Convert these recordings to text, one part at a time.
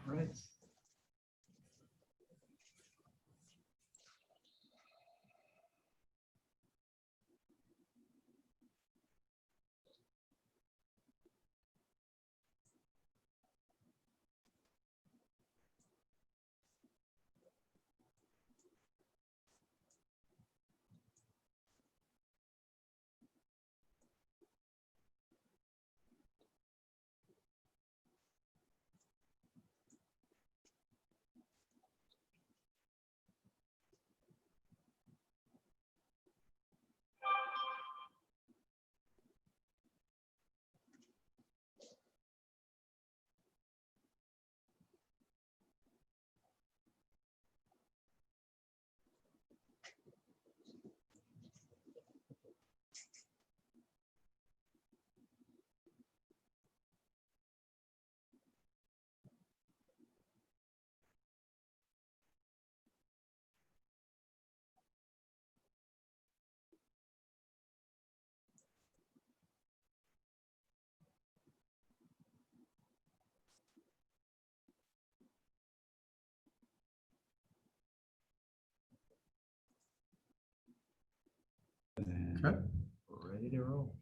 Right. Okay. We're ready to roll.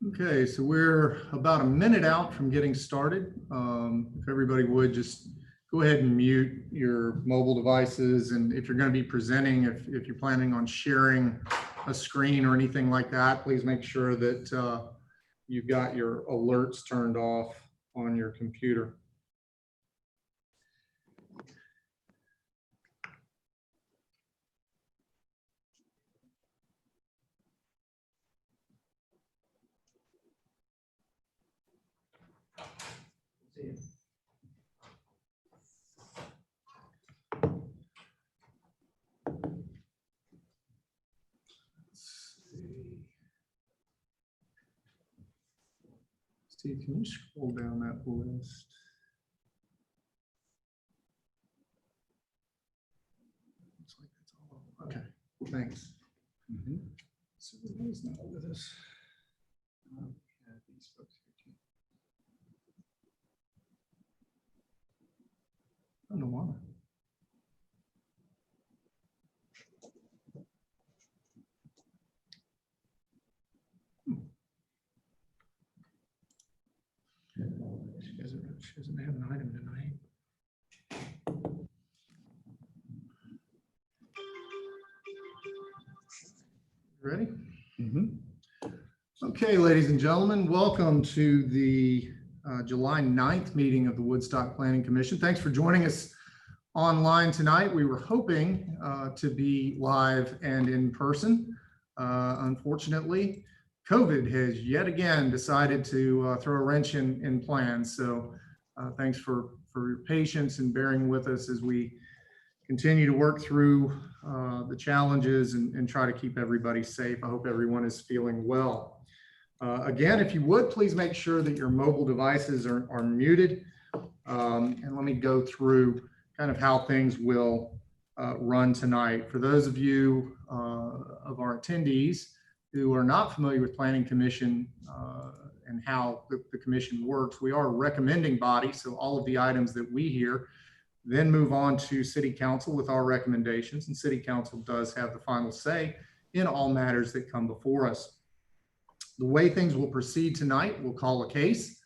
Okay, so we're about a minute out from getting started. If everybody would just go ahead and mute your mobile devices, and if you're going to be presenting, if you're planning on sharing a screen or anything like that, please make sure that you've got your alerts turned off on your computer. Steve, can you scroll down that list? Looks like that's all of them. Okay, thanks. So everybody's not with us. Yeah, these folks here too. I don't know why. She doesn't have an item tonight. Ready? Okay, ladies and gentlemen, welcome to the July 9th meeting of the Woodstock Planning Commission. Thanks for joining us online tonight. We were hoping to be live and in person. Unfortunately, COVID has yet again decided to throw a wrench in plans. So thanks for your patience and bearing with us as we continue to work through the challenges and try to keep everybody safe. I hope everyone is feeling well. Again, if you would, please make sure that your mobile devices are muted. And let me go through kind of how things will run tonight. For those of you of our attendees who are not familiar with Planning Commission and how the commission works, we are a recommending body. So all of the items that we hear then move on to City Council with our recommendations, and City Council does have the final say in all matters that come before us. The way things will proceed tonight, we'll call a case.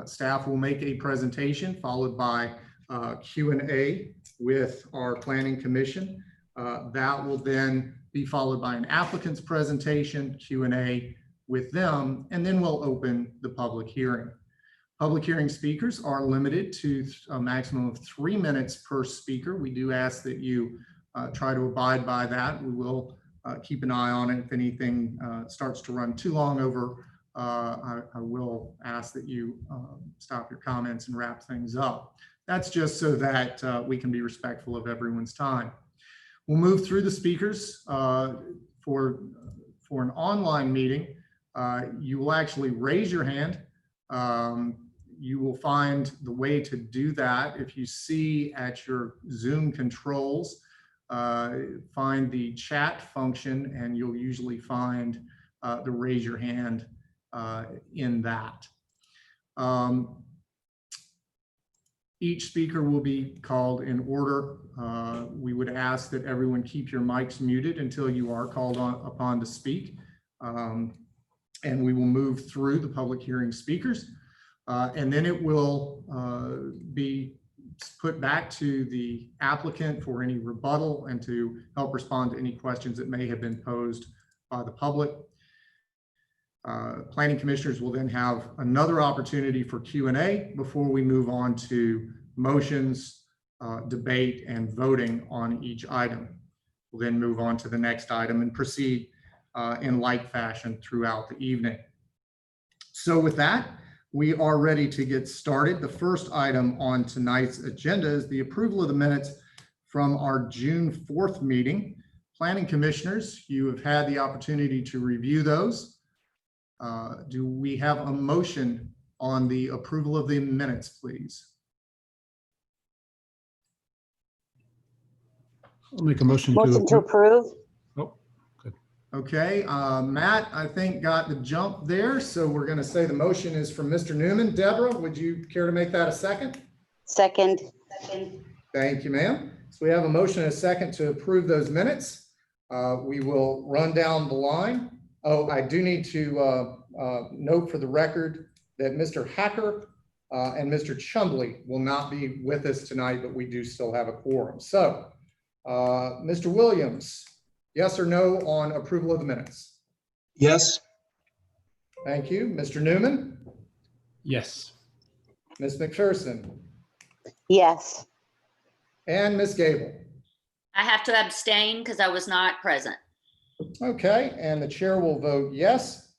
Staff will make a presentation followed by Q&A with our Planning Commission. That will then be followed by an applicant's presentation, Q&A with them, and then we'll open the public hearing. Public hearing speakers are limited to a maximum of 3 minutes per speaker. We do ask that you try to abide by that. We will keep an eye on it. If anything starts to run too long over, I will ask that you stop your comments and wrap things up. That's just so that we can be respectful of everyone's time. We'll move through the speakers for an online meeting, you will actually raise your hand. You will find the way to do that. If you see at your Zoom controls, find the chat function, and you'll usually find the raise your hand in that. Each speaker will be called in order. We would ask that everyone keep your mics muted until you are called upon to speak. And we will move through the public hearing speakers. And then it will be put back to the applicant for any rebuttal and to help respond to any questions that may have been posed by the public. Planning commissioners will then have another opportunity for Q&A before we move on to motions, debate, and voting on each item. We'll then move on to the next item and proceed in like fashion throughout the evening. So with that, we are ready to get started. The first item on tonight's agenda is the approval of the minutes from our June 4th meeting. Planning commissioners, you have had the opportunity to review those. Do we have a motion on the approval of the minutes, please? I'll make a motion to approve. Oh, good. Okay, Matt, I think got the jump there. So we're going to say the motion is from Mr. Newman. Deborah, would you care to make that a second? Second. Thank you, ma'am. So we have a motion and a second to approve those minutes. We will run down the line. Oh, I do need to note for the record that Mr. Hacker and Mr. Chumbley will not be with us tonight, but we do still have a quorum. So, Mr. Williams, yes or no on approval of the minutes? Yes. Thank you. Mr. Newman? Yes. Ms. McPherson? Yes. And Ms. Gable? I have to abstain because I was not present. Okay, and the chair will vote yes.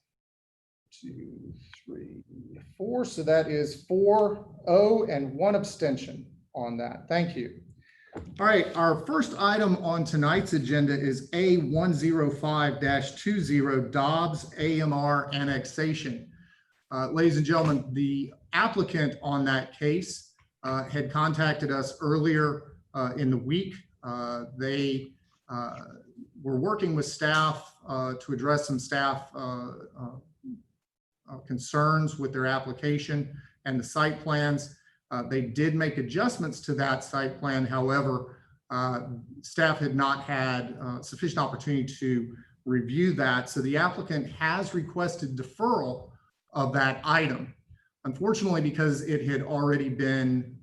2, 3, 4. So that is 4-0 and 1 abstention on that. Thank you. All right, our first item on tonight's agenda is A105-20 Dobbs AMR annexation. Ladies and gentlemen, the applicant on that case had contacted us earlier in the week. They were working with staff to address some staff concerns with their application and the site plans. They did make adjustments to that site plan. However, staff had not had sufficient opportunity to review that. So the applicant has requested deferral of that item. Unfortunately, because it had already been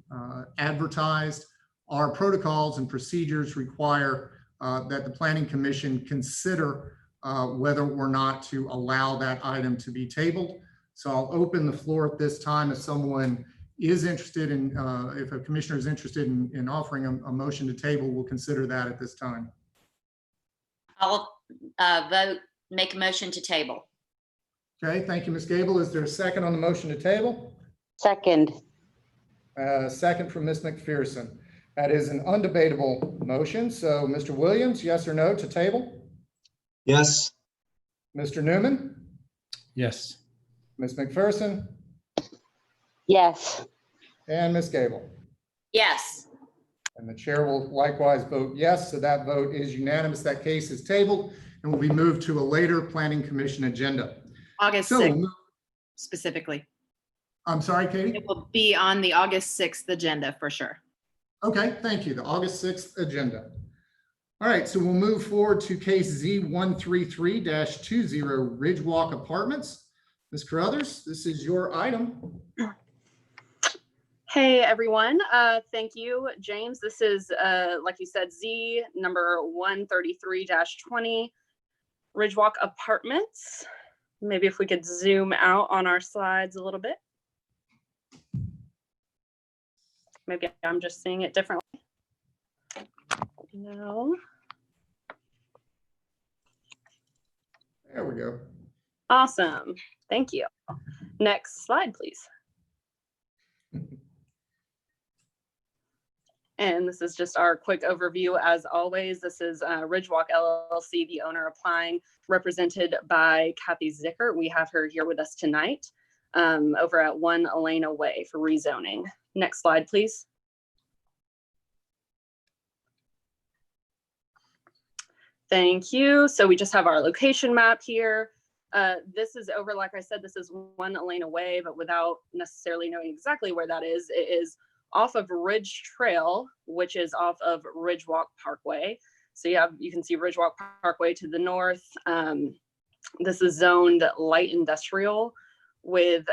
advertised, our protocols and procedures require that the Planning Commission consider whether or not to allow that item to be tabled. So I'll open the floor at this time if someone is interested in, if a commissioner is interested in offering a motion to table, we'll consider that at this time. I'll make a motion to table. Okay, thank you, Ms. Gable. Is there a second on the motion to table? Second. Second from Ms. McPherson. That is an undebatable motion. So Mr. Williams, yes or no to table? Yes. Mr. Newman? Yes. Ms. McPherson? Yes. And Ms. Gable? Yes. And the chair will likewise vote yes. So that vote is unanimous. That case is tabled and will be moved to a later Planning Commission agenda. August 6th specifically. I'm sorry, Katie? It will be on the August 6th agenda for sure. Okay, thank you. The August 6th agenda. All right, so we'll move forward to case Z133-20 Ridgewalk Apartments. Ms. Carruthers, this is your item. Hey everyone, thank you, James. This is, like you said, Z number 133-20 Ridgewalk Apartments. Maybe if we could zoom out on our slides a little bit. Maybe I'm just seeing it differently. No. There we go. Awesome. Thank you. Next slide, please. And this is just our quick overview. As always, this is Ridgewalk LLC, the owner applying, represented by Kathy Zickert. We have her here with us tonight over at 1 Elena Way for rezoning. Next slide, please. Thank you. So we just have our location map here. This is over, like I said, this is 1 Elena Way, but without necessarily knowing exactly where that is, it is off of Ridge Trail, which is off of Ridgewalk Parkway. So you can see Ridgewalk Parkway to the north. This is zoned light industrial with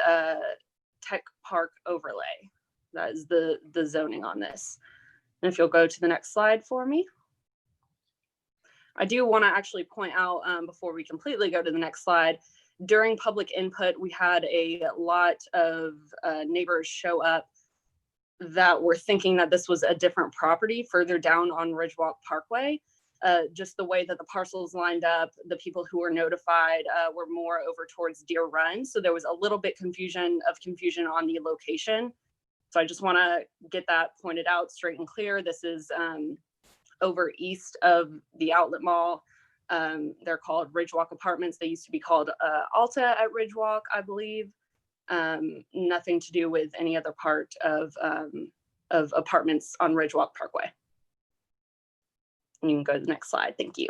tech park overlay. That is the zoning on this. And if you'll go to the next slide for me. I do want to actually point out before we completely go to the next slide, during public input, we had a lot of neighbors show up that were thinking that this was a different property further down on Ridgewalk Parkway. Just the way that the parcels lined up, the people who were notified were more over towards Deer Run. So there was a little bit confusion on the location. So I just want to get that pointed out straight and clear. This is over east of the outlet mall. They're called Ridgewalk Apartments. They used to be called Alta at Ridgewalk, I believe. Nothing to do with any other part of apartments on Ridgewalk Parkway. And you can go to the next slide. Thank you.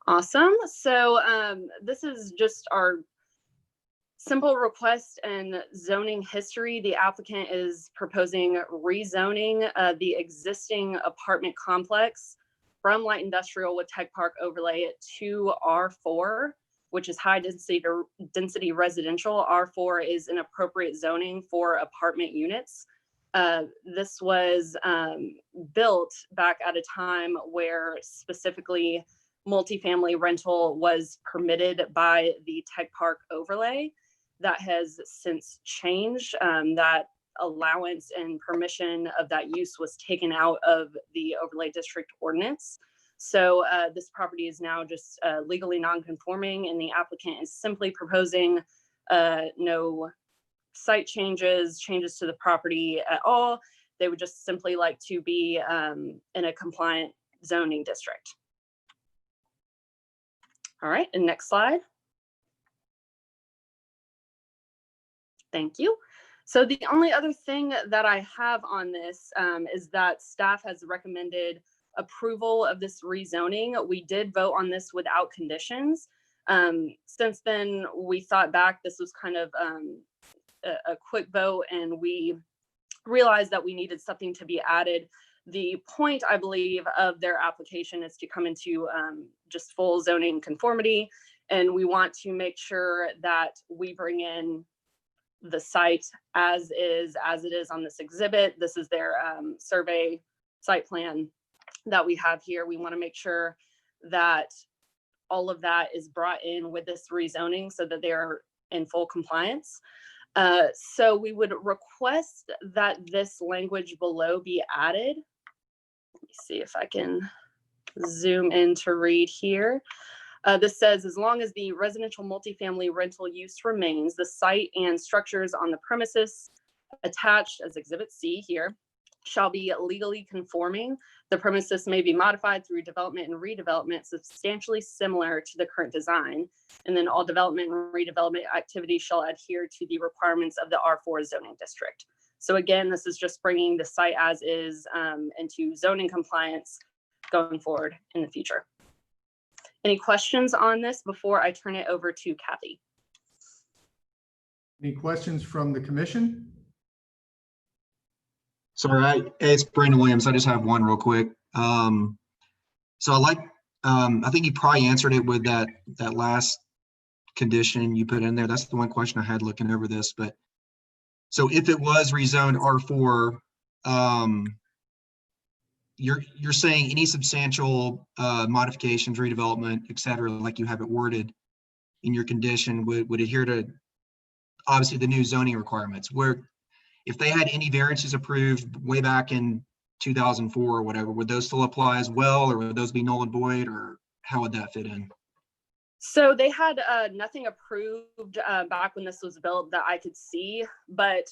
Awesome. So this is just our simple request and zoning history. The applicant is proposing rezoning the existing apartment complex from light industrial with tech park overlay to R4, which is high density residential. R4 is an appropriate zoning for apartment units. This was built back at a time where specifically multifamily rental was permitted by the tech park overlay. That has since changed. That allowance and permission of that use was taken out of the overlay district ordinance. So this property is now just legally non-conforming, and the applicant is simply proposing no site changes to the property at all. They would just simply like to be in a compliant zoning district. All right, and next slide. Thank you. So the only other thing that I have on this is that staff has recommended approval of this rezoning. We did vote on this without conditions. Since then, we thought back, this was kind of a quick vote, and we realized that we needed something to be added. The point, I believe, of their application is to come into just full zoning conformity, and we want to make sure that we bring in the site as it is on this exhibit. This is their survey site plan that we have here. We want to make sure that all of that is brought in with this rezoning so that they're in full compliance. So we would request that this language below be added. Let me see if I can zoom in to read here. This says, as long as the residential multifamily rental use remains, the site and structures on the premises attached as Exhibit C here shall be legally conforming. The premises may be modified through development and redevelopment substantially similar to the current design. And then all development and redevelopment activities shall adhere to the requirements of the R4 zoning district. So again, this is just bringing the site as is into zoning compliance going forward in the future. Any questions on this before I turn it over to Kathy? Any questions from the commission? Sorry, it's Brandon Williams. I just have one real quick. So I think you probably answered it with that last condition you put in there. That's the one question I had looking over this. But so if it was rezoned R4, you're saying any substantial modifications, redevelopment, et cetera, like you have it worded in your condition would adhere to obviously the new zoning requirements, where if they had any variances approved way back in 2004 or whatever, would those still apply as well, or would those be null and void, or how would that fit in? So they had nothing approved back when this was built that I could see, but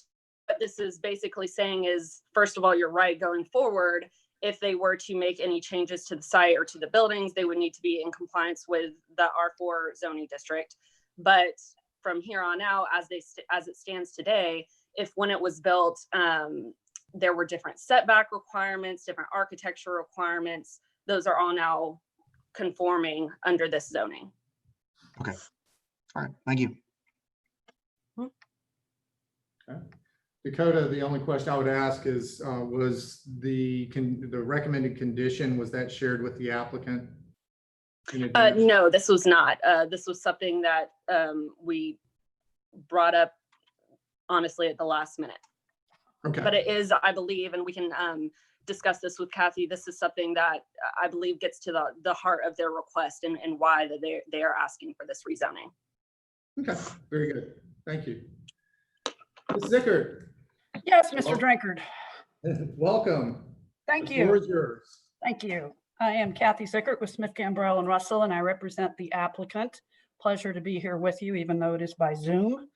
this is basically saying is, first of all, you're right, going forward, if they were to make any changes to the site or to the buildings, they would need to be in compliance with the R4 zoning district. But from here on out, as it stands today, if when it was built, there were different setback requirements, different architecture requirements, those are all now conforming under this zoning. Okay. All right. Thank you. Okay. Dakota, the only question I would ask is, was the recommended condition, was that shared with the applicant? in advance? No, this was not. This was something that we brought up honestly at the last minute. Okay. But it is, I believe, and we can discuss this with Kathy, this is something that I believe gets to the heart of their request and why they are asking for this rezoning. Okay, very good. Thank you. Ms. Zickert. Yes, Mr. Drinkard. Welcome. Thank The floor you. is yours. Thank you. I am Kathy Sickert with Smith, Gambrell and Russell, and I represent the applicant. Pleasure to be here with you, even though it is by Zoom.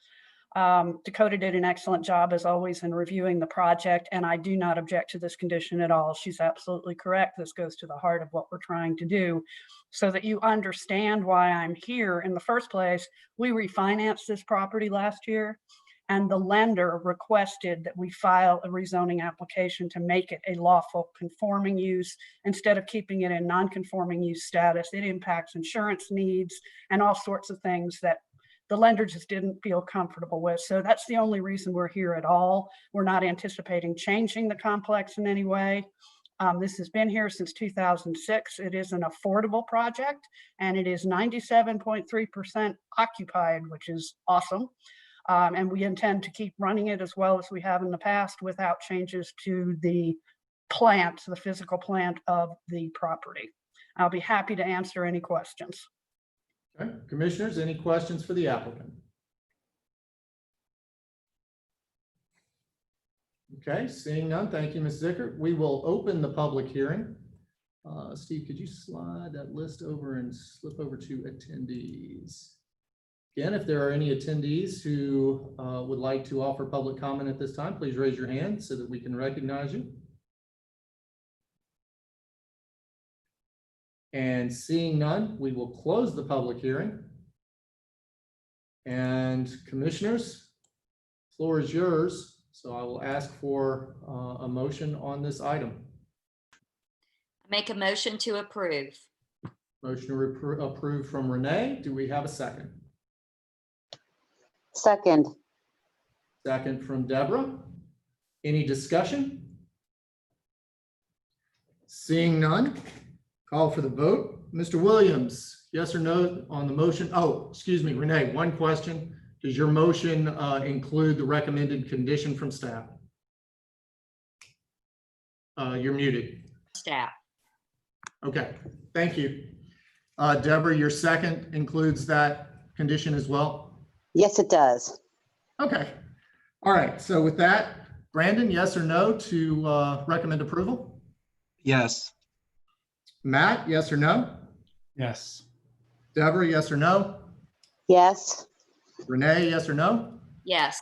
Dakota did an excellent job, as always, in reviewing the project, and I do not object to this condition at all. She's absolutely correct. This goes to the heart of what we're trying to do. So that you understand why I'm here in the first place, we refinanced this property last year, and the lender requested that we file a rezoning application to make it a lawful conforming use instead of keeping it in non-conforming use status. It impacts insurance needs and all sorts of things that the lender just didn't feel comfortable with. So that's the only reason we're here at all. We're not anticipating changing the complex in any way. This has been here since 2006. It is an affordable project, and it is 97.3% occupied, which is awesome. And we intend to keep running it as well as we have in the past without changes to the plant, the physical plant of the property. I'll be happy to answer any questions. Okay. Commissioners, any questions for the applicant? Okay, seeing none, thank you, Ms. Zickert. We will open the public hearing. Steve, could you slide that list over and slip over to attendees? Again, if there are any attendees who would like to offer public comment at this time, please raise your hand so that we can recognize you. And seeing none, we will close the public hearing. And commissioners, floor is yours. So I will ask for a motion on this item. Make a motion to approve. Motion to approve from Renee. Do we have a second? Second. Second from Deborah. Any discussion? Seeing none, call for the vote. Mr. Williams, yes or no on the motion? Oh, excuse me, Renee, one question. Does your motion include the recommended condition from staff? You're muted. Staff. Okay, thank you. Deborah, your second includes that condition as well? Yes, it does. Okay. All right. So with that, Brandon, yes or no to recommend approval? Yes. Matt, yes or no? Yes. Deborah, yes or no? Yes. Renee, yes or no? Yes.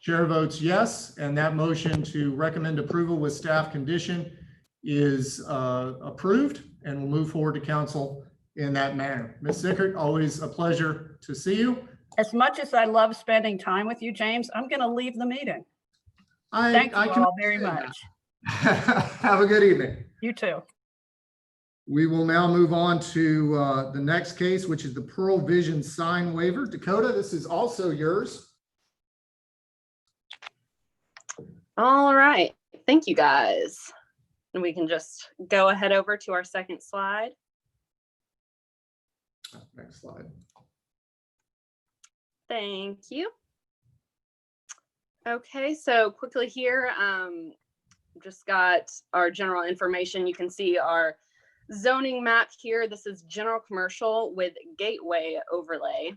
Chair votes yes, and that motion to recommend approval with staff condition is approved, and we'll move forward to council in that manner. Ms. Zickert, always a pleasure to see you. As much as I love spending time with you, James, I'm going to leave the meeting. Thank you all very much. Have a good evening. You too. We will now move on to the next case, which is the Pearl Vision sign waiver. Dakota, this is also yours. All right, thank you guys. And we can just go ahead over to our second slide. Next slide. Thank you. Okay, so quickly here, just got our general information. You can see our zoning map here. This is general commercial with gateway overlay.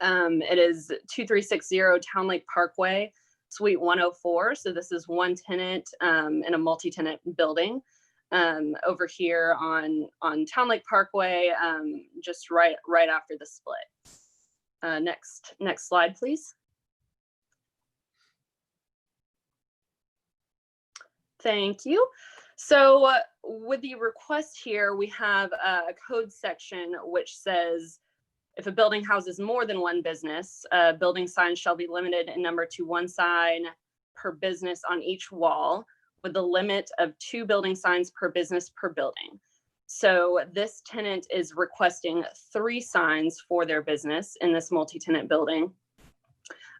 It is 2360 Town Lake Parkway, Suite 104. So this is one tenant in a multi-tenant building over here on Town Lake Parkway, just right after the split. Next slide, please. Thank you. So with the request here, we have a code section which says, if a building houses more than one business, building signs shall be limited in number to one sign per business on each wall, with the limit of 2 building signs per business per building. So this tenant is requesting 3 signs for their business in this multi-tenant building.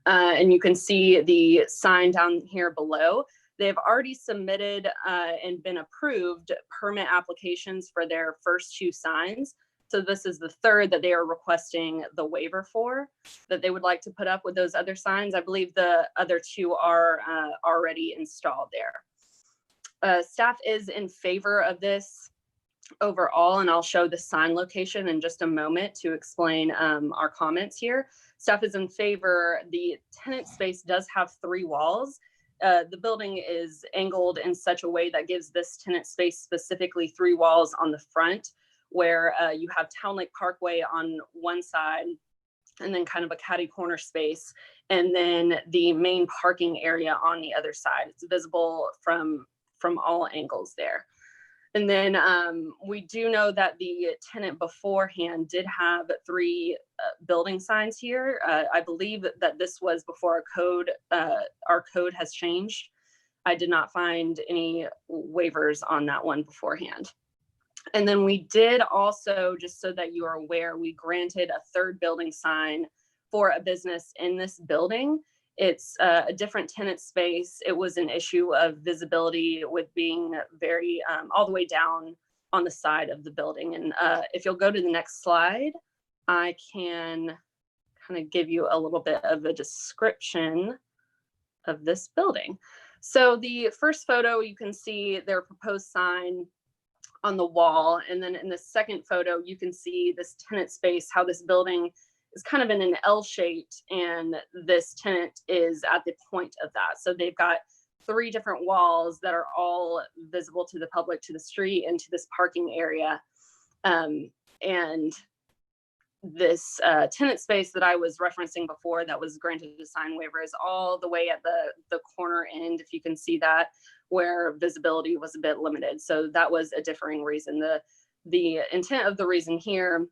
And you can see the sign down here below. They've already submitted and been approved permit applications for their first 2 signs. So this is the 3rd that they are requesting the waiver for, that they would like to put up with those other signs. I believe the other 2 are already installed there. Staff is in favor of this overall, and I'll show the sign location in just a moment to explain our comments here. Staff is in favor. The tenant space does have 3 walls. The building is angled in such a way that gives this tenant space specifically 3 walls on the front, where you have Town Lake Parkway on one side, and then kind of a catty corner space, and then the main parking area on the other side. It's visible from all angles there. And then we do know that the tenant beforehand did have 3 building signs here. I believe that this was before our code has changed. I did not find any waivers on that one beforehand. And then we did also, just so that you are aware, we granted a 3rd building sign for a business in this building. It's a different tenant space. It was an issue of visibility with being very all the way down on the side of the building. And if you'll go to the next slide, I can kind of give you a little bit of a description of this building. So the first photo, you can see their proposed sign on the wall. And then in the second photo, you can see this tenant space, how this building is kind of in an L shaped, and this tenant is at the point of that. So they've got 3 different walls that are all visible to the public, to the street, and to this parking area. And this tenant space that I was referencing before that was granted a sign waiver is all the way at the corner end, if you can see that, where visibility was a bit limited. So that was a differing reason. The intent of the reason here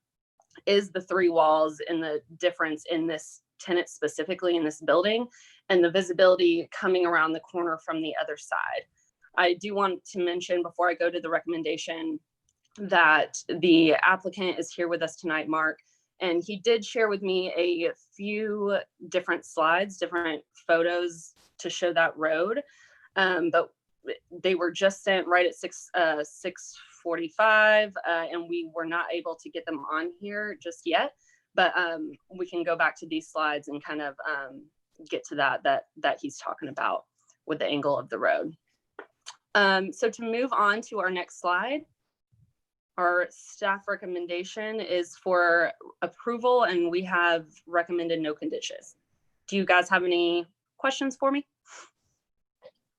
is the 3 walls and the difference in this tenant specifically in this building, and the visibility coming around the corner from the other side. I do want to mention before I go to the recommendation that the applicant is here with us tonight, Mark, and he did share with me a few different slides, different photos to show that road, but they were just sent right at 6:45, and we were not able to get them on here just yet, but we can go back to these slides and kind of get to that he's talking about with the angle of the road. So to move on to our next slide, our staff recommendation is for approval, and we have recommended no conditions. Do you guys have any questions for me?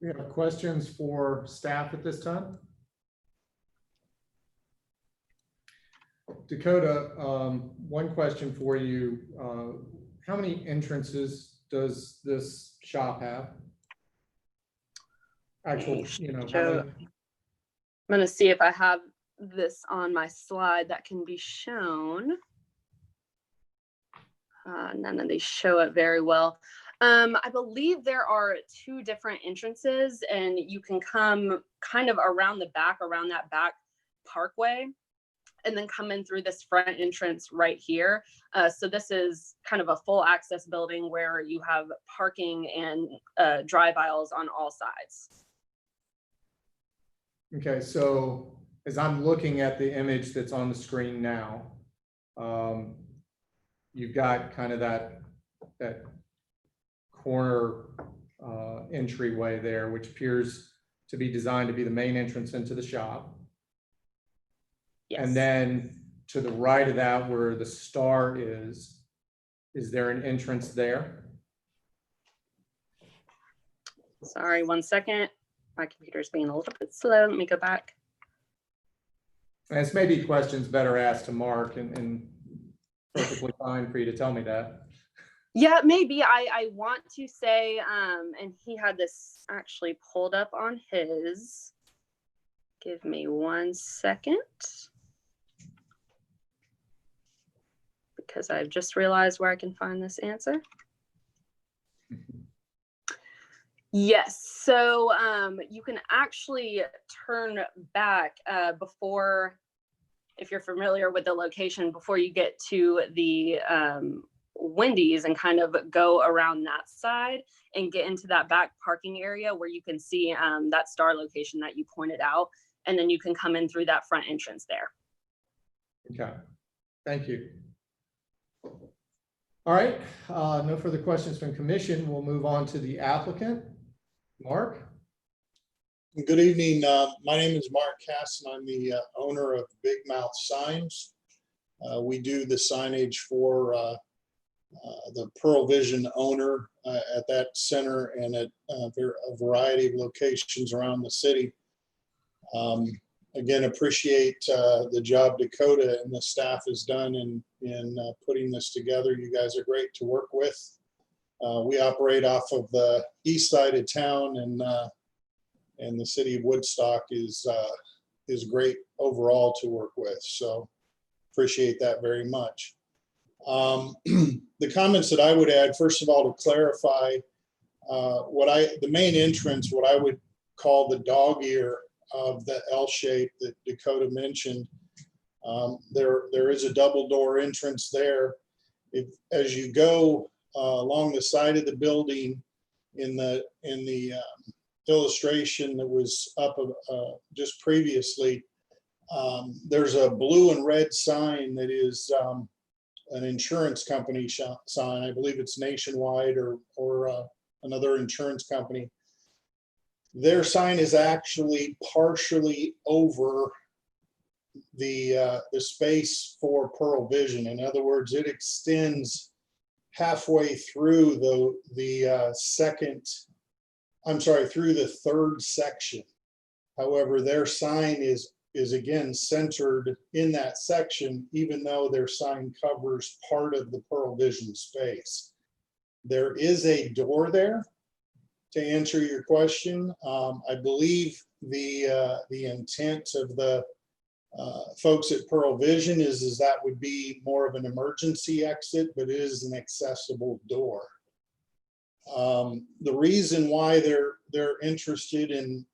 We have questions for staff at this time. Dakota, one question for you. How many entrances does this shop have? Actual, how many? I'm going to see if I have this on my slide that can be shown. None of these show it very well. I believe there are 2 different entrances, and you can come kind of around the back, around that back parkway, and then come in through this front entrance right here. So this is kind of a full access building where you have parking and drive aisles on all sides. Okay, so as I'm looking at the image that's on the screen now, you've got kind of that corner entryway there, which appears to be designed to be the main entrance into the shop. Yes. And then to the right of that, where the star is there an entrance there? Sorry, 1 second. My computer's being a little bit slow. Let me go back. And this may be questions better asked to Mark, and perfectly fine for you to tell me that. Yeah, maybe. I want to say, and he had this actually pulled up on his. Give me 1 second. Because I've just realized where I can find this answer. Yes, so you can actually turn back before, if you're familiar with the location, before you get to the Wendy's, and kind of go around that side and get into that back parking area where you can see that star location that you pointed out, and then you can come in through that front entrance there. Okay, thank you. All right, no further questions from commission. We'll move on to the applicant. Mark? Good evening. My name is Mark Cass, and I'm the owner of Big Mouth Signs. We do the signage for the Pearl Vision owner at that center and at a variety of locations around the city. Again, appreciate the job Dakota and the staff has done in putting this together. You guys are great to work with. We operate off of the east side of town, and the city of Woodstock is great overall to work with. So appreciate that very much. The comments that I would add, first of all, to clarify the main entrance, what I would call the dog ear of the L shape that Dakota mentioned. There is a double door entrance there. As you go along the side of the building in the illustration that was up just previously, there's a blue and red sign that is an insurance company sign. I believe it's Nationwide or another insurance company. Their sign is actually partially over the space for Pearl Vision. In other words, it extends halfway through through the third section. However, their sign is again centered in that section, even though their sign covers part of the Pearl Vision space. There is a door there. To answer your question, I believe the intent of the folks at Pearl Vision is that would be more of an emergency exit, but it is an accessible door. The reason why they're interested in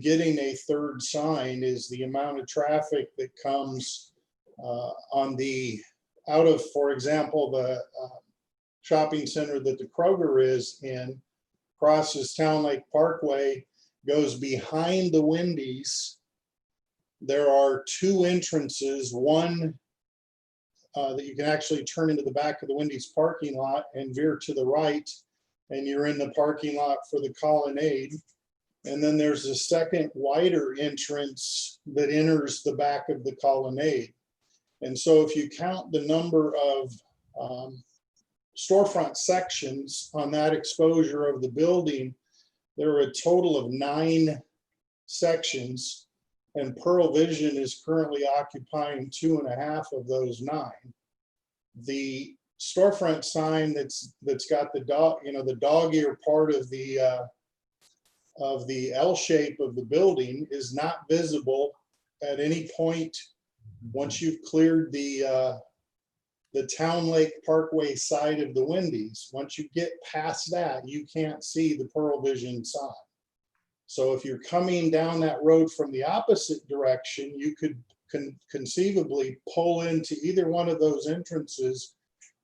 getting a third sign is the amount of traffic that comes out of, for example, the shopping center that the Kroger is in, crosses Town Lake Parkway, goes behind the Wendy's. There are two entrances, one that you can actually turn into the back of the Wendy's parking lot and veer to the right, and you're in the parking lot for the Colonnade. And then there's a second wider entrance that enters the back of the Colonnade. And so if you count the number of storefront sections on that exposure of the building, there are a total of 9 sections, and Pearl Vision is currently occupying 2.5 of those 9. The storefront sign that's got the dog ear part of the L shape of the building is not visible at any point once you've cleared the Town Lake Parkway side of the Wendy's. Once you get past that, you can't see the Pearl Vision sign. So if you're coming down that road from the opposite direction, you could conceivably pull into either one of those entrances,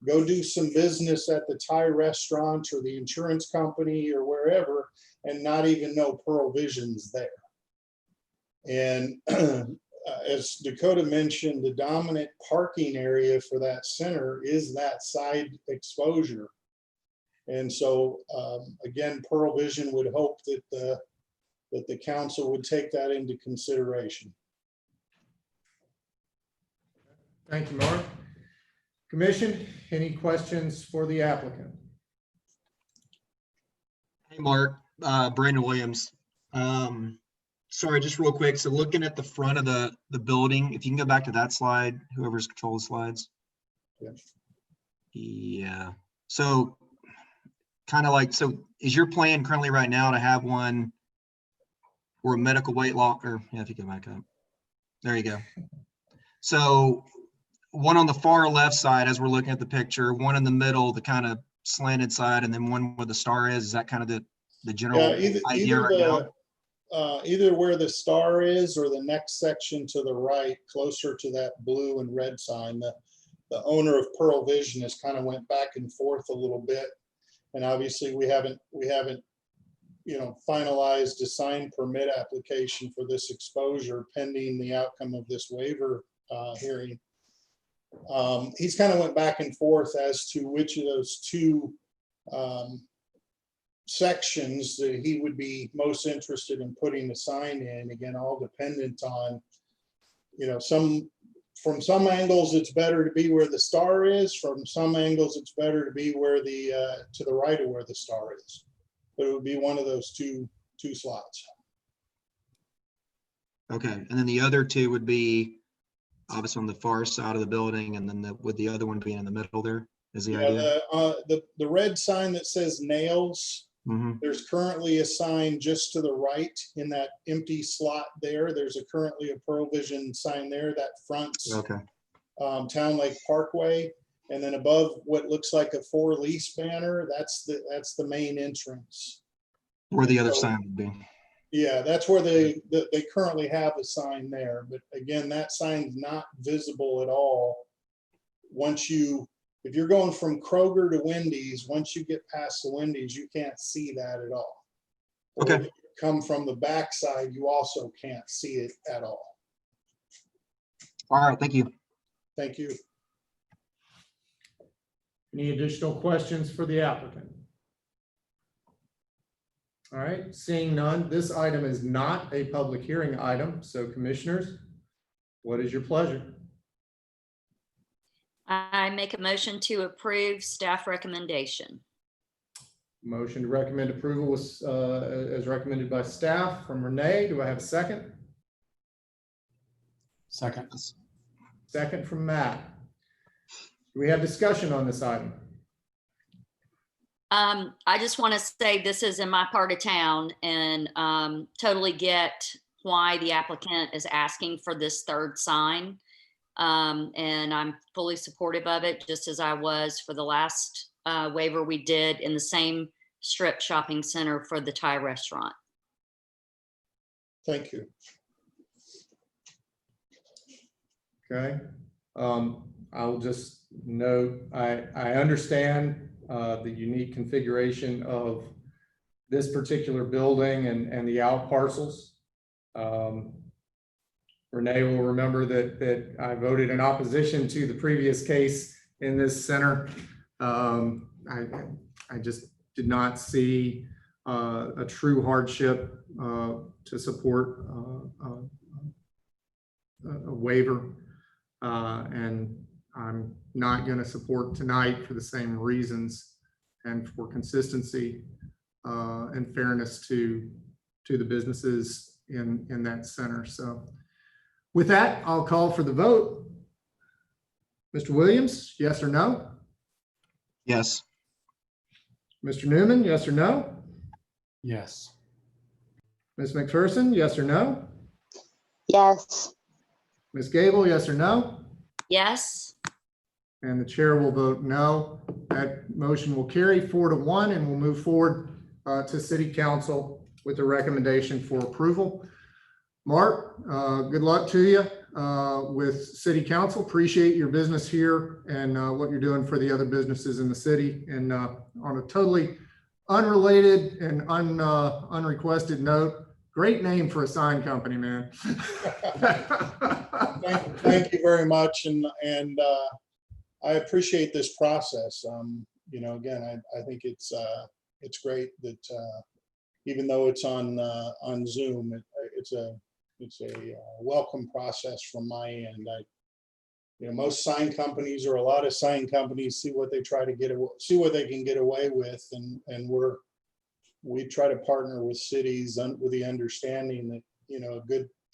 go do some business at the Thai restaurant or the insurance company or wherever, and not even know Pearl Vision's there. And as Dakota mentioned, the dominant parking area for that center is that side exposure. And so again, Pearl Vision would hope that the council would take that into consideration. Thank you, Mark. Commission, any questions for the applicant? Hey, Mark, Brandon Williams. Sorry, just real quick. So looking at the front of the building, if you can go back to that slide, whoever's control the slides. Yeah. Yeah, so kind of like, so is your plan currently right now to have one or a medical weight loss, or yeah, if you go back up, there you go. So one on the far left side, as we're looking at the picture, one in the middle, the kind of slanted side, and then one where the star is that kind of the general Yeah, idea right now? either where the star is or the next section to the right, closer to that blue and red sign. The owner of Pearl Vision has kind of went back and forth a little bit. And obviously we haven't, finalized a sign permit application for this exposure pending the outcome of this waiver hearing. He's kind of went back and forth as to which of those two sections that he would be most interested in putting the sign in. Again, all dependent on, from some angles, it's better to be where the star is. From some angles, it's better to be where to the right of where the star is. But it would be one of those two slots. Okay, and then the other two would be obviously on the far side of the building, and then with the other one being in the middle there is the idea? The red sign that says nails, Mm-hmm. there's currently a sign just to the right in that empty slot there. There's currently a Pearl Vision sign there that fronts Okay. Town Lake Parkway. And then above what looks like a for lease banner, that's the main entrance. Where the other sign would be. Yeah, that's where they currently have a sign there. But again, that sign's not visible at all. If you're going from Kroger to Wendy's, once you get past the Wendy's, you can't see that at all. Okay. Or if you come from the backside, you also can't see it at all. All right, thank you. Thank you. Any additional questions for the applicant? All right, seeing none, this item is not a public hearing item. So commissioners, what is your pleasure? I make a motion to approve staff recommendation. Motion to recommend approval was as recommended by staff from Renee. Do I have a second? Second. Second from Matt. Do we have discussion on this item? I just want to say this is in my part of town and totally get why the applicant is asking for this third sign. And I'm fully supportive of it, just as I was for the last waiver we did in the same strip shopping center for the Thai restaurant. Thank you. Okay. I'll just note, I understand the unique configuration of this particular building and the out parcels. Renee will remember that I voted in opposition to the previous case in this center. I just did not see a true hardship to support a waiver. And I'm not going to support tonight for the same reasons and for consistency and fairness to the businesses in that center. So with that, I'll call for the vote. Mr. Williams, yes or no? Yes. Mr. Newman, yes or no? Yes. Ms. McPherson, yes or no? Yes. Ms. Gable, yes or no? Yes. And the chair will vote no. That motion will carry 4-1, and we'll move forward to City Council with a recommendation for approval. Mark, good luck to you with City Council. Appreciate your business here and what you're doing for the other businesses in the city. And on a totally unrelated and unrequested note, great name for a sign company, man. Thank you very much. And I appreciate this process. Again, I think it's great that even though it's on Zoom, it's a welcome process from my end. Most sign companies, or a lot of sign companies, see what they can get away with, and we try to partner with cities with the understanding that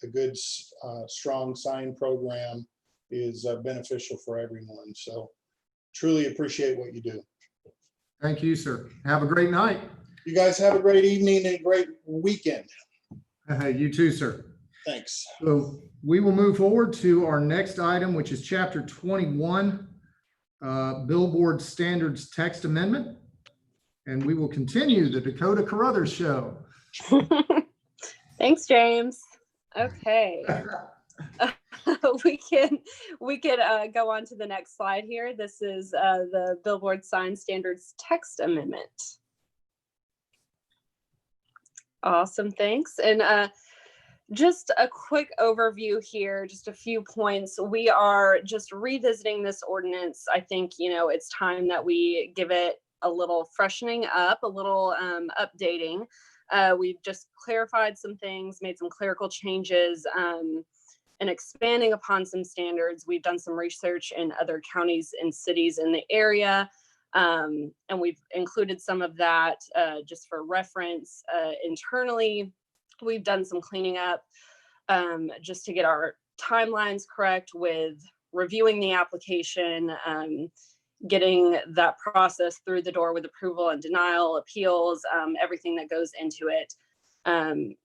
a good strong sign program is beneficial for everyone. So truly appreciate what you do. Thank you, sir. Have a great night. You guys have a great evening and a great weekend. You too, sir. Thanks. So we will move forward to our next item, which is Chapter 21, Billboard Standards Text Amendment. And we will continue the Dakota Carruthers Show. Thanks, James. Okay. we can go on to the next slide here. This is the Billboard Sign Standards Text Amendment. Awesome, thanks. And just a quick overview here, just a few points. We are just revisiting this ordinance. I think, it's time that we give it a little freshening up, a little updating. We've just clarified some things, made some clerical changes, and expanding upon some standards. We've done some research in other counties and cities in the area, and we've included some of that just for reference. Internally, we've done some cleaning up just to get our timelines correct with reviewing the application, getting that process through the door with approval and denial, appeals, everything that goes into it.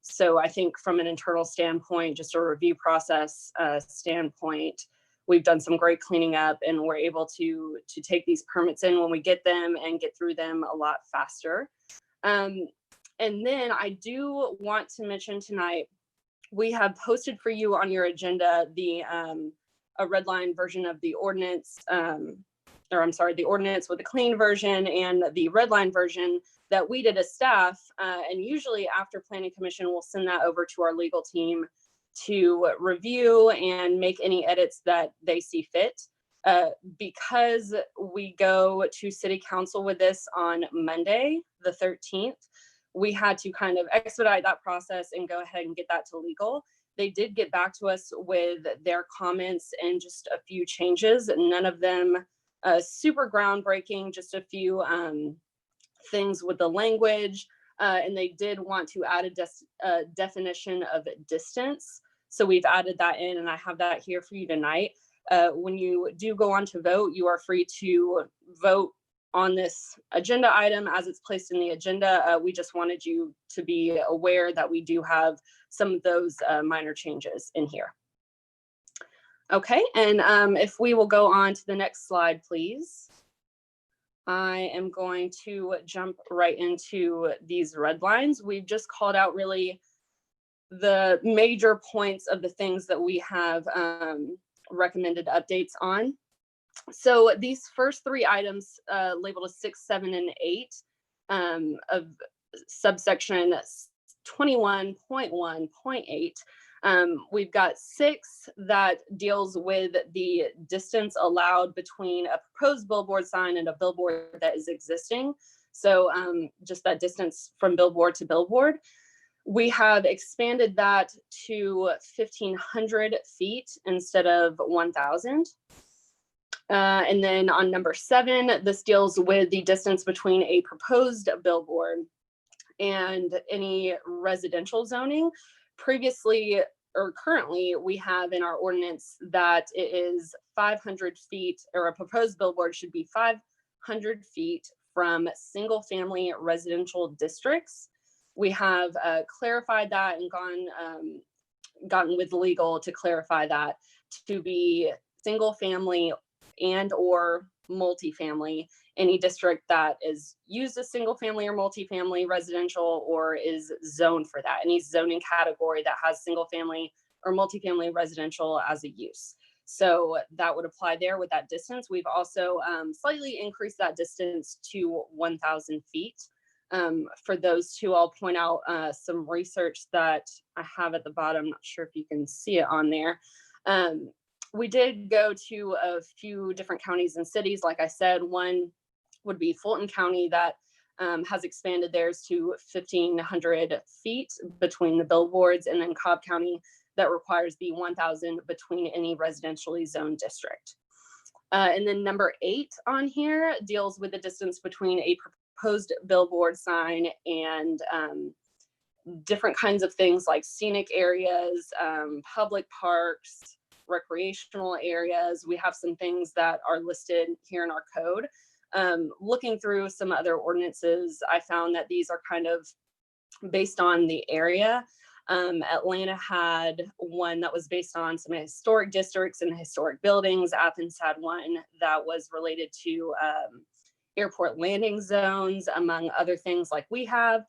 So I think from an internal standpoint, just a review process standpoint, we've done some great cleaning up, and we're able to take these permits in when we get them and get through them a lot faster. And then I do want to mention tonight, we have posted for you on your agenda a red line version of the ordinance, the ordinance with the clean version and the red line version that we did as staff. And usually after Planning Commission, we'll send that over to our legal team to review and make any edits that they see fit. Because we go to City Council with this on Monday, the 13th, we had to kind of expedite that process and go ahead and get that to legal. They did get back to us with their comments and just a few changes, and none of them super groundbreaking, just a few things with the language. And they did want to add a definition of distance. So we've added that in, and I have that here for you tonight. When you do go on to vote, you are free to vote on this agenda item as it's placed in the agenda. We just wanted you to be aware that we do have some of those minor changes in here. Okay, and if we will go on to the next slide, please. I am going to jump right into these red lines. We've just called out really the major points of the things that we have recommended updates on. So these first three items labeled as 6, 7, and 8 of subsection 21.1.8. We've got 6 that deals with the distance allowed between a proposed billboard sign and a billboard that is existing. So just that distance from billboard to billboard. We have expanded that to 1,500 feet instead of 1,000. And then on number 7, this deals with the distance between a proposed billboard and any residential zoning. Previously, or currently, we have in our ordinance that it is 500 feet, or a proposed billboard should be 500 feet from single family residential districts. We have clarified that and gotten with legal to clarify that to be single family and or multifamily, any district that is used as single family or multifamily residential or is zoned for that, any zoning category that has single family or multifamily residential as a use. So that would apply there with that distance. We've also slightly increased that distance to 1,000 feet. For those two, I'll point out some research that I have at the bottom. Not sure if you can see it on there. We did go to a few different counties and cities. Like I said, one would be Fulton County that has expanded theirs to 1,500 feet between the billboards, and then Cobb County that requires the 1,000 between any residentially zoned district. And then number 8 on here deals with the distance between a proposed billboard sign and different kinds of things like scenic areas, public parks, recreational areas. We have some things that are listed here in our code. Looking through some other ordinances, I found that these are kind of based on the area. Atlanta had one that was based on some historic districts and historic buildings. Athens had one that was related to airport landing zones, among other things like we have.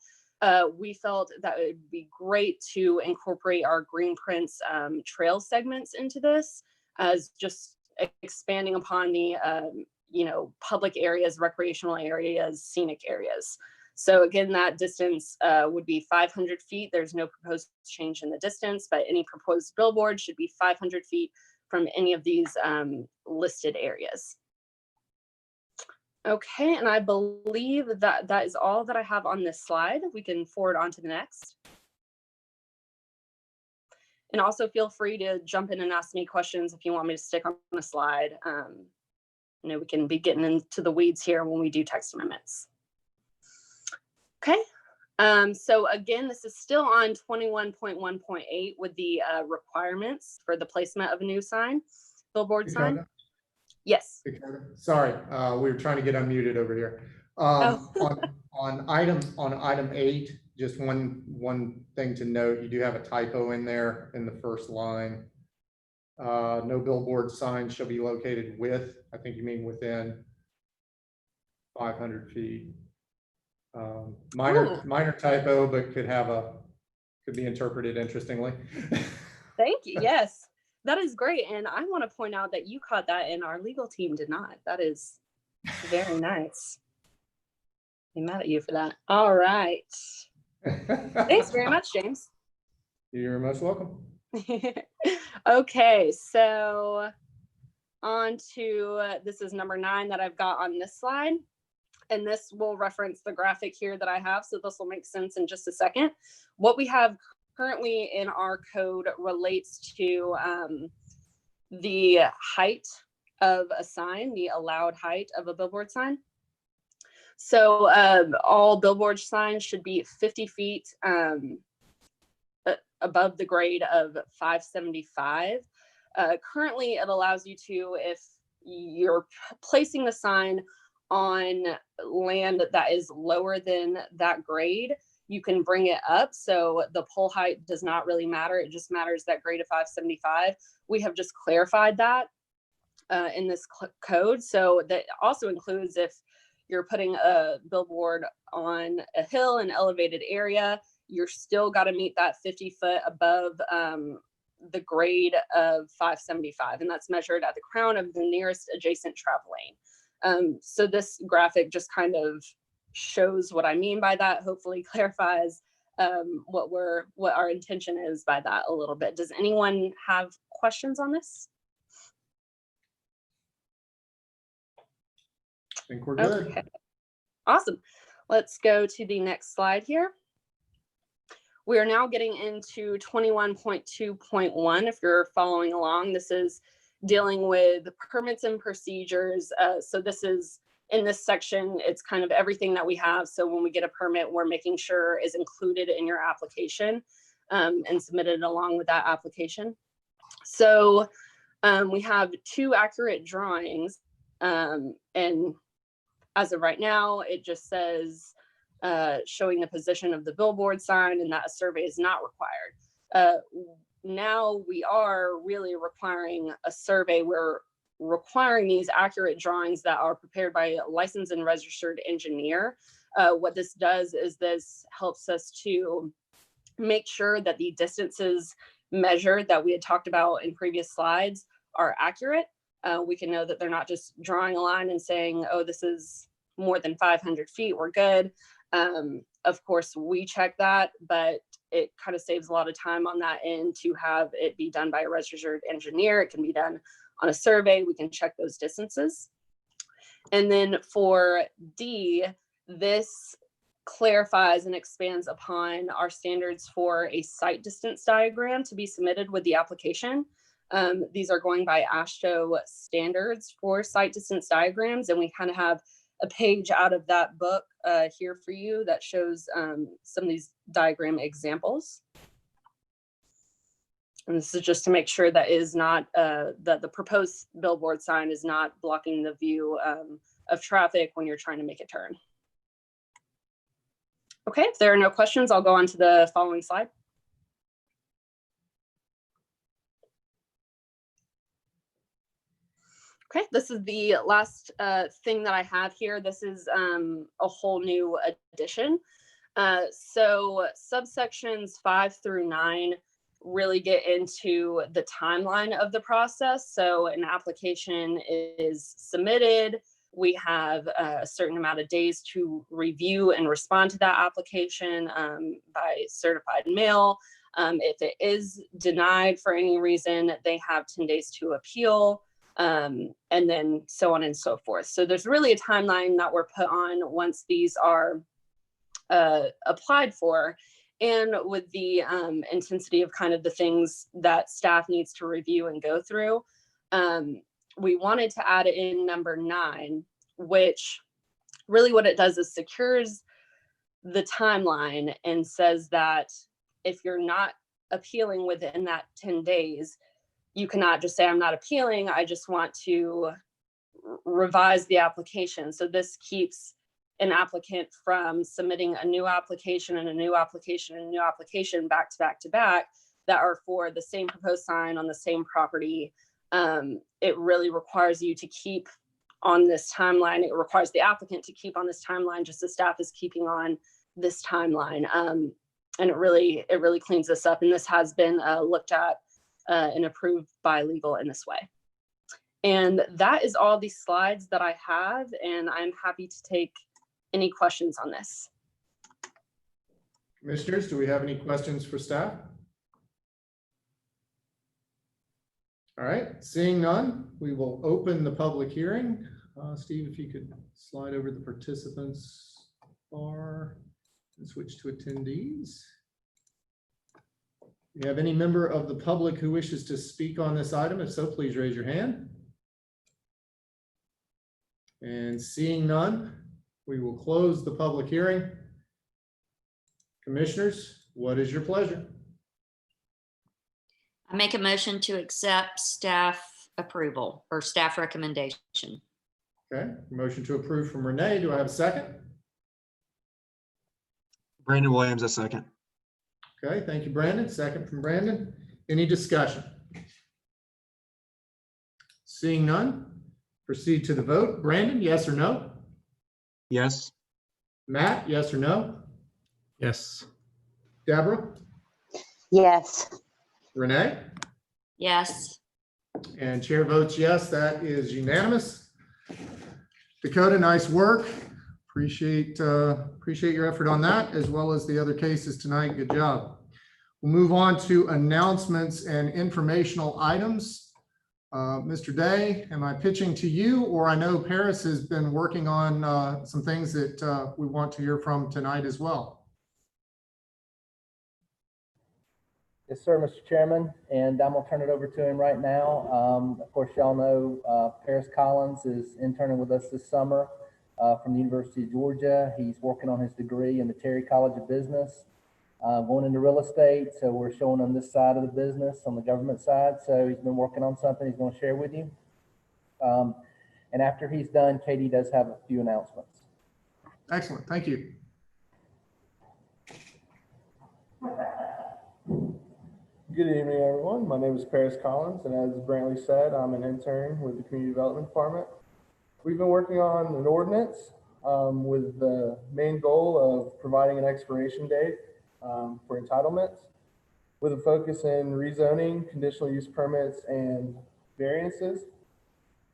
We felt that it would be great to incorporate our Green Prince trail segments into this, as just expanding upon the public areas, recreational areas, scenic areas. So again, that distance would be 500 feet. There's no proposed change in the distance, but any proposed billboard should be 500 feet from any of these listed areas. Okay, and I believe that that is all that I have on this slide. We can forward on to the next. And also feel free to jump in and ask me questions if you want me to stick on the slide. We can be getting into the weeds here when we do text amendments. Okay, so again, this is still on 21.1.8 with the requirements for the placement of a new sign, billboard sign. Yes. Sorry, we were trying to get unmuted over here. On item 8, just one thing to note, you do have a typo in there in the first line. No billboard sign shall be located with, I think you mean within 500 feet. Minor typo, but could be interpreted interestingly. Thank you. Yes, that is great. And I want to point out that you caught that and our legal team did not. That is very nice. I'm mad at you for that. All right. Thanks very much, James. You're most welcome. Okay, so on to this is number 9 that I've got on this slide. And this will reference the graphic here that I have. So this will make sense in just a second. What we have currently in our code relates to the height of a sign, the allowed height of a billboard sign. So all billboard signs should be 50 feet above the grade of 575. Currently, it allows you to, if you're placing the sign on land that is lower than that grade, you can bring it up. So the pole height does not really matter. It just matters that grade of 575. We have just clarified that in this code. So that also includes if you're putting a billboard on a hill, an elevated area, you're still got to meet that 50 foot above the grade of 575. And that's measured at the crown of the nearest adjacent travel lane. So this graphic just kind of shows what I mean by that, hopefully clarifies what our intention is by that a little bit. Does anyone have questions on this? I think we're good. Okay. Awesome. Let's go to the next slide here. We are now getting into 21.2.1. If you're following along, this is dealing with permits and procedures. So this is in this section, it's kind of everything that we have. So when we get a permit, we're making sure is included in your application and submitted along with that application. So we have 2 accurate drawings. And as of right now, it just says showing the position of the billboard sign and that a survey is not required. Now we are really requiring a survey. We're requiring these accurate drawings that are prepared by a licensed and registered engineer. What this does is this helps us to make sure that the distances measured that we had talked about in previous slides are accurate. We can know that they're not just drawing a line and saying, oh, this is more than 500 feet, we're good. Of course, we check that, but it kind of saves a lot of time on that end to have it be done by a registered engineer. It can be done on a survey. We can check those distances. And then for D, this clarifies and expands upon our standards for a site distance diagram to be submitted with the application. These are going by AASHTO standards for site distance diagrams, and we kind of have a page out of that book here for you that shows some of these diagram examples. And this is just to make sure that is not that the proposed billboard sign is not blocking the view of traffic when you're trying to make a turn. Okay, if there are no questions, I'll go on to the following slide. Okay, this is the last thing that I have here. This is a whole new addition. So subsections 5 through 9 really get into the timeline of the process. So an application is submitted. We have a certain amount of days to review and respond to that application by certified mail. If it is denied for any reason, they have 10 days to appeal. And then so on and so forth. So there's really a timeline that we're put on once these are applied for, and with the intensity of kind of the things that staff needs to review and go through. We wanted to add in number 9, which really what it does is secures the timeline and says that if you're not appealing within that 10 days, you cannot just say, I'm not appealing, I just want to revise the application. So this keeps an applicant from submitting a new application and a new application and a new application back to back to back that are for the same proposed sign on the same property. It really requires you to keep on this timeline. It requires the applicant to keep on this timeline, just as staff is keeping on this timeline. And it really cleans this up. And this has been looked at and approved by legal in this way. And that is all the slides that I have, and I'm happy to take any questions on this. Commissioners, do we have any questions for staff? All right, seeing none, we will open the public hearing. Steve, if you could slide over the participants bar and switch to attendees. Do you have any member of the public who wishes to speak on this item? If so, please raise your hand. And seeing none, we will close the public hearing. Commissioners, what is your pleasure? I make a motion to accept staff approval or staff recommendation. Okay, motion to approve from Renee. Do I have a second? Brandon Williams, a second. Okay, thank you, Brandon. Second from Brandon. Any discussion? Seeing none, proceed to the vote. Brandon, yes or no? Yes. Matt, yes or no? Yes. Deborah? Yes. Renee? Yes. And chair votes yes, that is unanimous. Dakota, nice work. Appreciate your effort on that, as well as the other cases tonight. Good job. We'll move on to announcements and informational items. Mr. Day, am I pitching to you, or I know Paris has been working on some things that we want to hear from tonight as well. Yes, sir, Mr. Chairman, and I'm gonna turn it over to him right now. Of course, y'all know Paris Collins is interning with us this summer from the University of Georgia. He's working on his degree in the Terry College of Business, going into real estate. So we're showing him this side of the business on the government side. So he's been working on something he's going to share with you. And after he's done, Katie does have a few announcements. Excellent, thank you. Good evening, everyone. My name is Paris Collins, and as Brantley said, I'm an intern with the Community Development Department. We've been working on an ordinance with the main goal of providing an expiration date for entitlements, with a focus in rezoning, conditional use permits, and variances.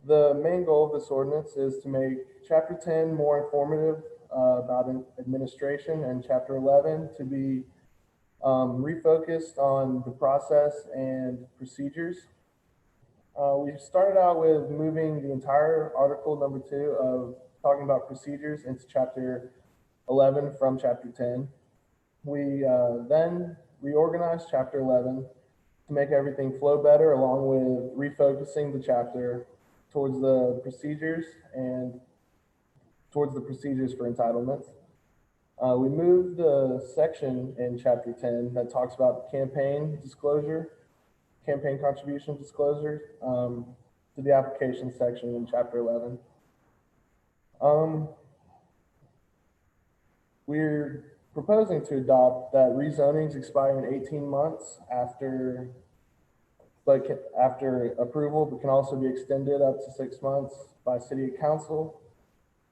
The main goal of this ordinance is to make Chapter 10 more informative about administration, and Chapter 11 to be refocused on the process and procedures. We started out with moving the entire article number 2 of talking about procedures into Chapter 11 from Chapter 10. We then reorganized Chapter 11 to make everything flow better, along with refocusing the chapter towards the procedures and towards the procedures for entitlements. We moved the section in Chapter 10 that talks about campaign disclosure campaign contribution disclosures to the application section in Chapter 11. We're proposing to adopt that rezonings expire in 18 months after approval, but can also be extended up to 6 months by City Council.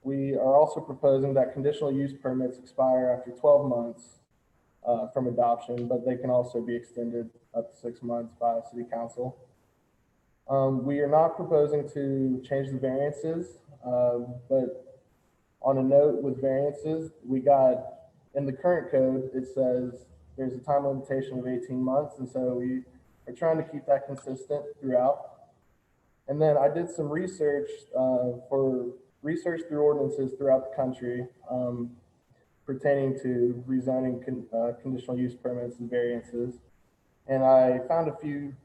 We are also proposing that conditional use permits expire after 12 months from adoption, but they can also be extended up to 6 months by City Council. We are not proposing to change the variances, but on a note with variances, we got in the current code, it says there's a time limitation of 18 months. And so we are trying to keep that consistent throughout. And then I did some research through ordinances throughout the country pertaining to rezoning conditional use permits and variances. And I found a few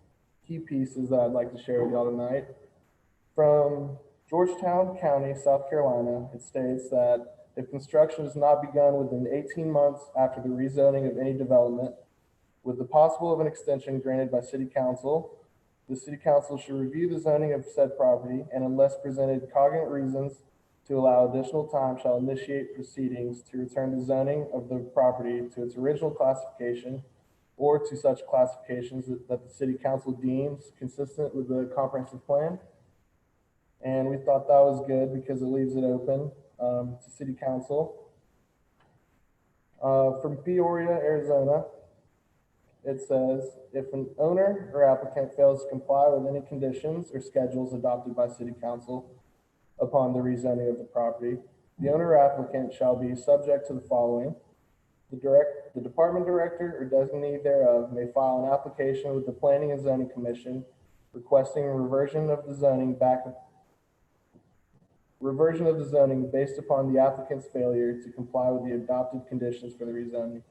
key pieces that I'd like to share with y'all tonight. From Georgetown County, South Carolina, it states that if construction is not begun within 18 months after the rezoning of any development, with the possible of an extension granted by City Council, the City Council should review the zoning of said property, and unless presented cogent reasons to allow additional time, shall initiate proceedings to return the zoning of the property to its original classification or to such classifications that the City Council deems consistent with the comprehensive plan. And we thought that was good because it leaves it open to City Council. From Peoria, Arizona, it says, if an owner or applicant fails to comply with any conditions or schedules adopted by City Council upon the rezoning of the property, the owner or applicant shall be subject to the following. The department director or designee thereof may file an application with the Planning and Zoning Commission requesting a reversion of the zoning based upon the applicant's failure to comply with the adopted conditions for the rezoning.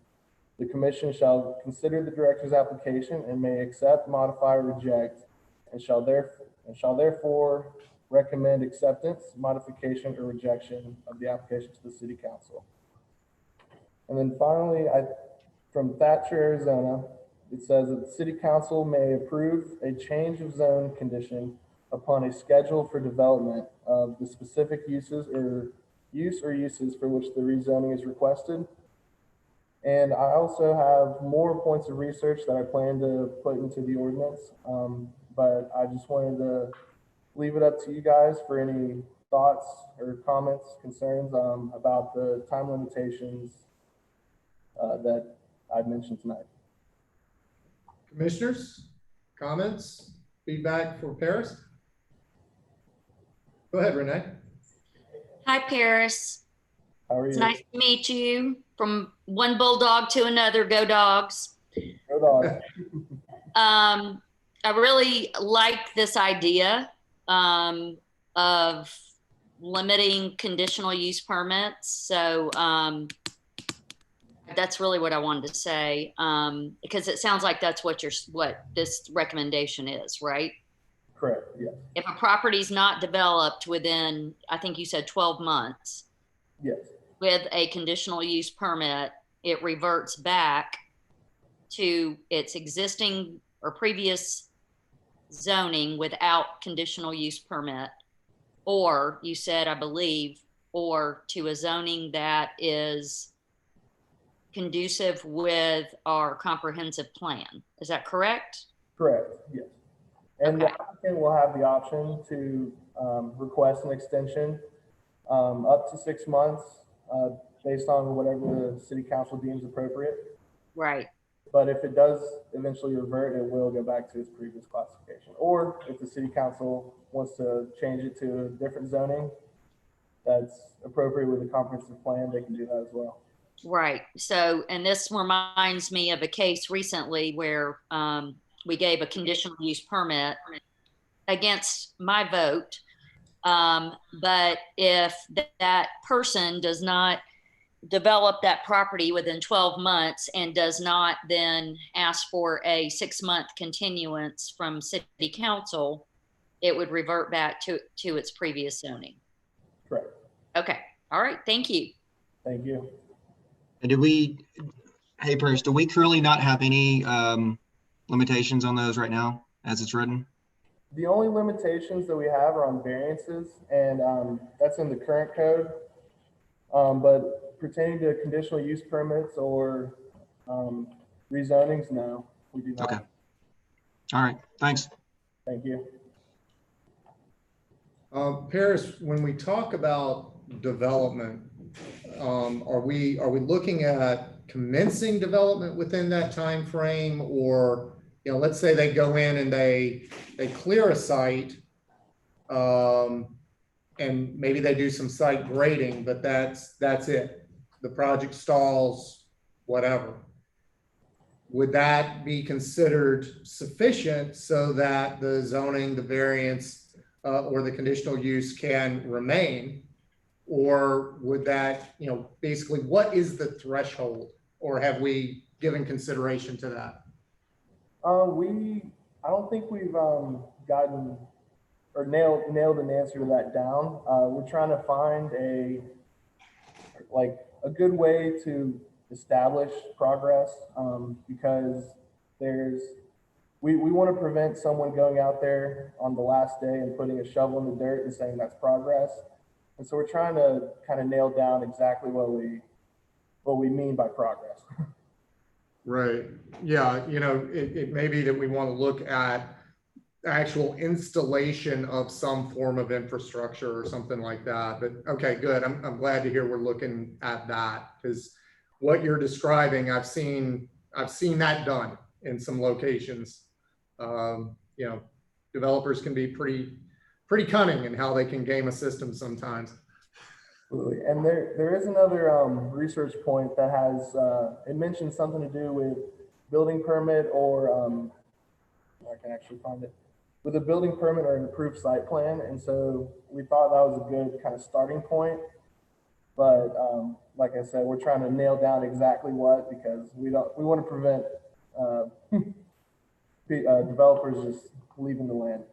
The commission shall consider the director's application and may accept, modify, or reject, and shall therefore recommend acceptance, modification, or rejection of the application to the City Council. And then finally, from Thatcher, Arizona, it says that the City Council may approve a change of zone condition upon a schedule for development of the specific uses or uses for which the rezoning is requested. And I also have more points of research that I plan to put into the ordinance, but I just wanted to leave it up to you guys for any thoughts or comments, concerns about the time limitations that I've mentioned tonight. Commissioners, comments, feedback for Paris? Go ahead, Renee. Hi, Paris. How are It's you? nice to meet you. From one bulldog to another, go dogs. Go dogs. I really like this idea of limiting conditional use permits. So that's really what I wanted to say, because it sounds like that's what this recommendation is, right? Correct, yes. If a property's not developed within, I think you said 12 months, Yes. with a conditional use permit, it reverts back to its existing or previous zoning without conditional use permit, or you said, I believe, or to a zoning that is conducive with our comprehensive plan. Is that correct? Correct, yes. And Okay. the applicant will have the option to request an extension up to 6 months based on whatever the City Council deems appropriate. Right. But if it does eventually revert, it will go back to its previous classification. Or if the City Council wants to change it to a different zoning that's appropriate with the comprehensive plan, they can do that as well. Right. So, and this reminds me of a case recently where we gave a conditional use permit against my vote. But if that person does not develop that property within 12 months and does not then ask for a 6-month continuance from City Council, it would revert back to its previous zoning. Correct. Okay. All right. Thank you. Thank you. And hey, Paris, do we currently not have any limitations on those right now as it's written? The only limitations that we have are on variances, and that's in the current code. But pertaining to conditional use permits or rezonings, no, we do not. Okay. All right, thanks. Thank you. Paris, when we talk about development, are we looking at commencing development within that time frame, or let's say they go in and they clear a site, and maybe they do some site grading, but that's it. The project stalls, whatever. Would that be considered sufficient so that the zoning, the variance, or the conditional use can remain? Or would that, basically, what is the threshold? Or have we given consideration to that? I don't think we've gotten or nailed an answer to that down. We're trying to find a good way to establish progress, because we want to prevent someone going out there on the last day and putting a shovel in the dirt and saying that's progress. And so we're trying to kind of nail down exactly what we mean by progress. Right. Yeah. It may be that we want to look at actual installation of some form of infrastructure or something like that. But okay, good. I'm glad to hear we're looking at that, because what you're describing, I've seen that done in some locations. Developers can be pretty cunning in how they can game a system sometimes. Absolutely. And there is another research point that has, it mentions something to do with building permit or, I can actually find it, with a building permit or an approved site plan. And so we thought that was a good kind of starting point. But like I said, we're trying to nail down exactly what, because we want to prevent developers just leaving the land.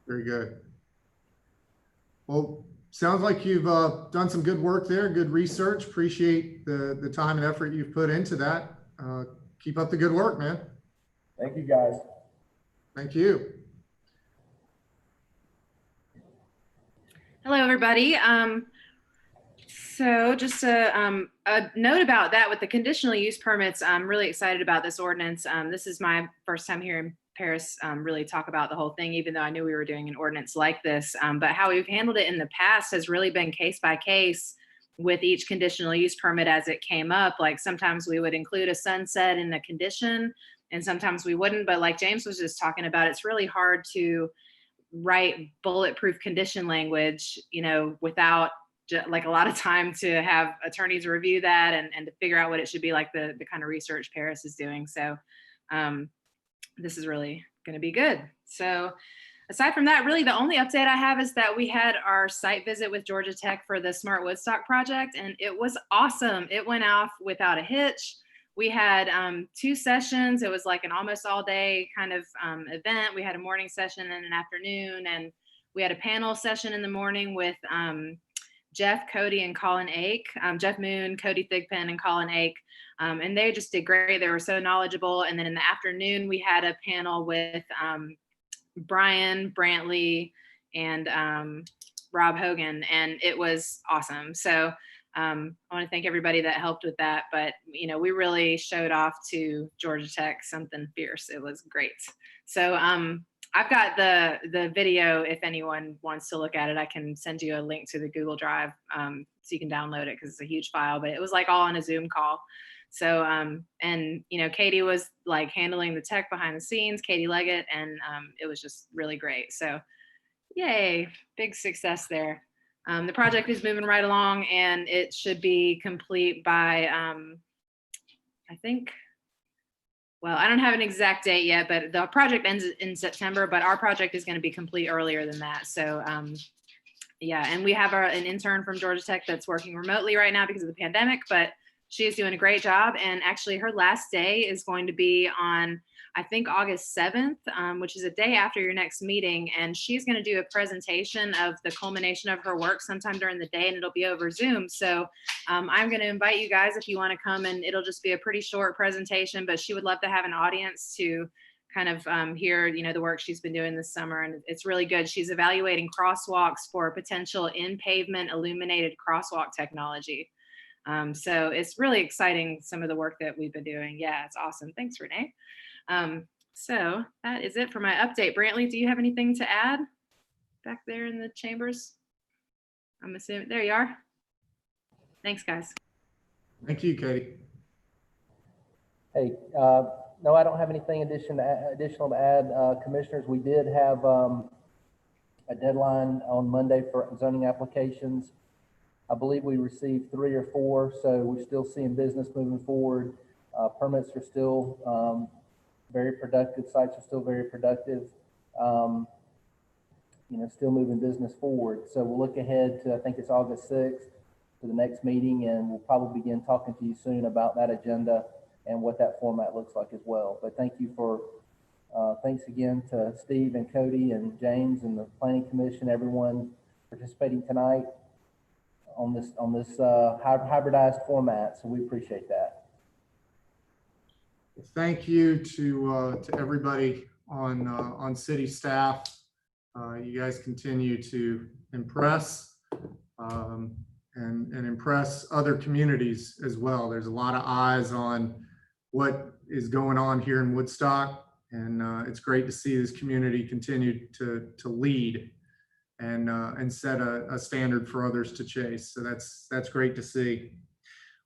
Very good. Well, sounds like you've done some good work there, good research. Appreciate the time and effort you've put into that. Keep up the good work, man. Thank you, guys. Thank you. Hello, everybody. So just a note about that with the conditional use permits. I'm really excited about this ordinance. This is my first time hearing Paris really talk about the whole thing, even though I knew we were doing an ordinance like this. But how we've handled it in the past has really been case by case with each conditional use permit as it came up. Like sometimes we would include a sunset in the condition and sometimes we wouldn't. But like James was just talking about, it's really hard to write bulletproof condition language, without like a lot of time to have attorneys review that and to figure out what it should be, like the kind of research Paris is doing. So this is really going to be good. So aside from that, really the only update I have is that we had our site visit with Georgia Tech for the Smart Woodstock project, and it was awesome. It went off without a hitch. We had 2 sessions. It was like an almost all day kind of event. We had a morning session and an afternoon, and we had a panel session in the morning with Jeff, Cody, and Colin Ake, Jeff Moon, Cody Thigpen, and Colin Ake. And they just did great. They were so knowledgeable. And then in the afternoon, we had a panel with Brian Brantley and Rob Hogan, and it was awesome. So I want to thank everybody that helped with that. But, we really showed off to Georgia Tech something fierce. It was great. So I've got the video. If anyone wants to look at it, I can send you a link to the Google Drive so you can download it, because it's a huge file. But it was like all on a Zoom call. So and Katie was like handling the tech behind the scenes, Katie Leggett, and it was just really great. So yay, big success there. The project is moving right along, and it should be complete by I think. Well, I don't have an exact date yet, but the project ends in September, but our project is going to be complete earlier than that. So yeah, and we have an intern from Georgia Tech that's working remotely right now because of the pandemic, but she is doing a great job. And actually her last day is going to be on, I think, August 7th, which is a day after your next meeting. And she's going to do a presentation of the culmination of her work sometime during the day, and it'll be over Zoom. So I'm going to invite you guys if you want to come, and it'll just be a pretty short presentation, but she would love to have an audience to kind of hear, the work she's been doing this summer. And it's really good. She's evaluating crosswalks for potential in-pavement illuminated crosswalk technology. So it's really exciting, some of the work that we've been doing. Yeah, it's awesome. Thanks, Renee. So that is it for my update. Brantley, do you have anything to add back there in the chambers? I'm assuming, there you are. Thanks, guys. Thank you, Katie. Hey, no, I don't have anything additional to add. Commissioners, we did have a deadline on Monday for zoning applications. I believe we received 3 or 4, so we're still seeing business moving forward. Permits are still very productive. Sites are still very productive. Still moving business forward. So we'll look ahead to, I think it's August 6th, to the next meeting, and we'll probably begin talking to you soon about that agenda and what that format looks like as well. But thank you thanks again to Steve and Cody and James and the Planning Commission, everyone participating tonight on this hybridized format. So we appreciate that. Thank you to everybody on city staff. You guys continue to impress and impress other communities as well. There's a lot of eyes on what is going on here in Woodstock, and it's great to see this community continue to lead and set a standard for others to chase. So that's great to see.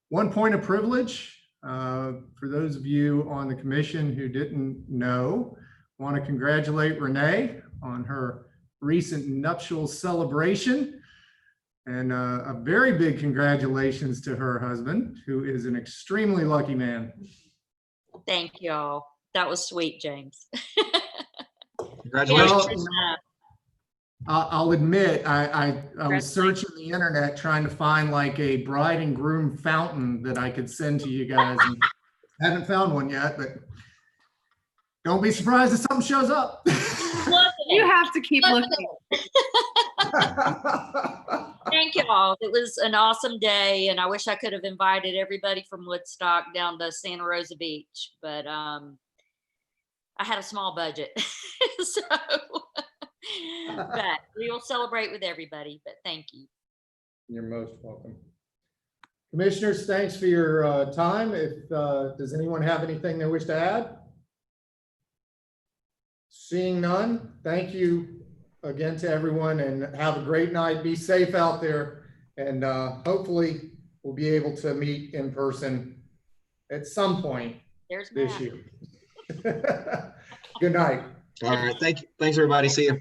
One point of privilege for those of you on the commission who didn't know, I want to congratulate Renee on her recent nuptial celebration, and a very big congratulations to her husband, who is an extremely lucky man. Thank you all. That was sweet, James. Congratulations. I'll admit, I was searching the internet trying to find like a bride and groom fountain that I could send to you guys, and haven't found one yet, but don't be surprised if something shows up. You have to keep looking. Thank you all. It was an awesome day, and I wish I could have invited everybody from Woodstock down to Santa Rosa Beach, but I had a small budget. So, but we will celebrate with everybody, but thank you. You're most welcome. Commissioners, thanks for your time. Does anyone have anything they wish to add? Seeing none, thank you again to everyone, and have a great night. Be safe out there, and hopefully we'll be able to meet in person at some point this year. Good night. All right. Thanks, everybody. See you.